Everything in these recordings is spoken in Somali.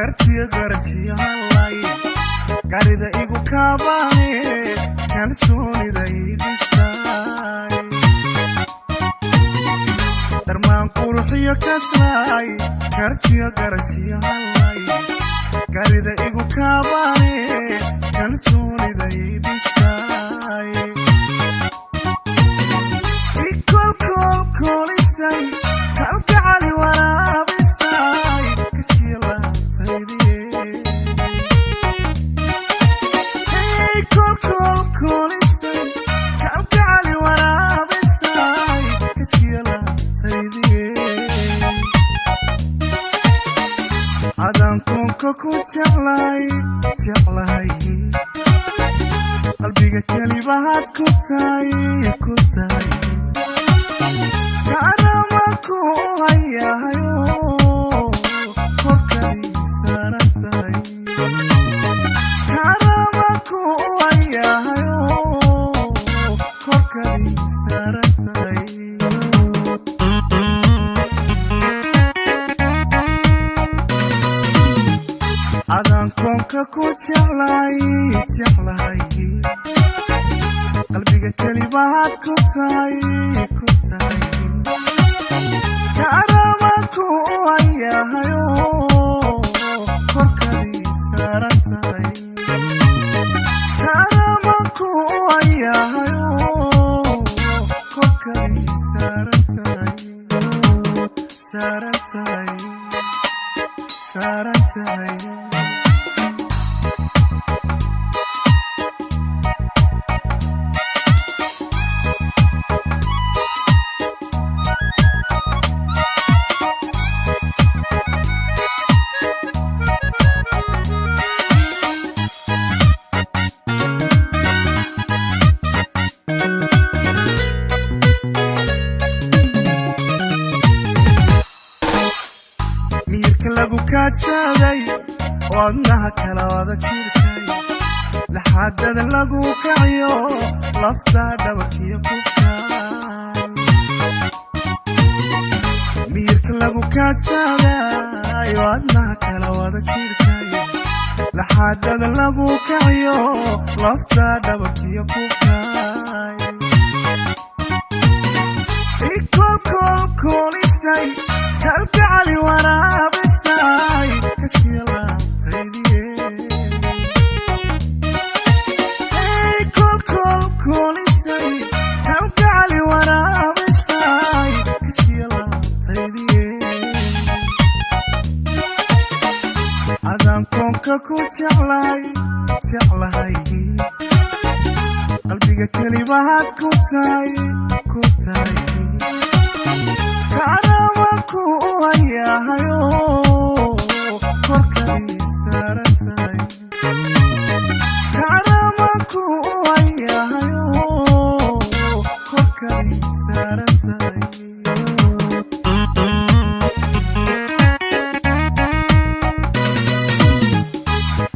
kartiya garashiya hallay garida igu kaabane kalsoonida idhistay darmaan quruxiyo kaslay kartiya garashiya hallay garida igu kaabane kalsoonida idhistay ikolkol kolisay kalgacali waraabisay kashkiya laabtaydiye ikolkol kolisay kalgacali waraabisay kashkiya laabtaydiye adaan koonka ku jeclay qalbiga kelibahaad ku tahay kaanama ku hayahayo korkadii saaran tahay kaanama ku hayahayo korkadii saaran tahay adaan koonka ku jeclay qalbiga kelibahaad ku tahay kaanama ku hayahayo korkadii saaran tahay kaanama ku hayahayo korkadii saaran tahay miyirka lagu kaadsaday wadnaha kala wada jirkay laxaadada lagu kaciyo lafta dhabarkiyo kubkay miyirka lagu kaadsaday wadnaha kala wada jirkay laxaadada lagu kaciyo lafta dhabarkiyo kubkay ikolkol kolisay kalgacali waraabisay kashkiya laabtaydiye ikolkol kolisay kalgacali waraabisay kashkiya laabtaydiye adaan koonka ku jeclay qalbiga kelibahaad ku tahay kaanama ku hayahayo korkadii saaran tahay kaanama ku hayahayo korkadii saaran tahay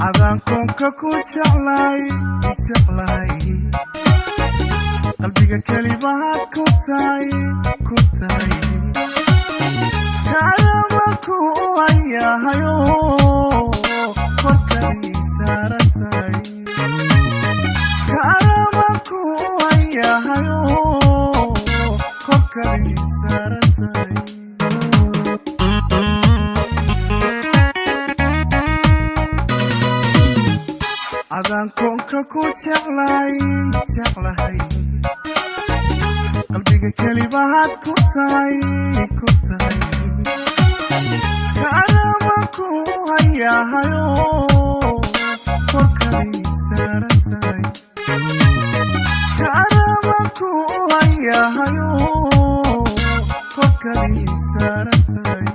adaan koonka ku jeclay qalbiga kelibahaad ku tahay kaanama ku hayahayo korkadii saaran tahay kaanama ku hayahayo korkadii saaran tahay adaan koonka ku jeclay qalbiga kelibahaad ku tahay kaanama ku hayahayo korkadii saaran tahay kaanama ku hayahayo korkadii saaran tahay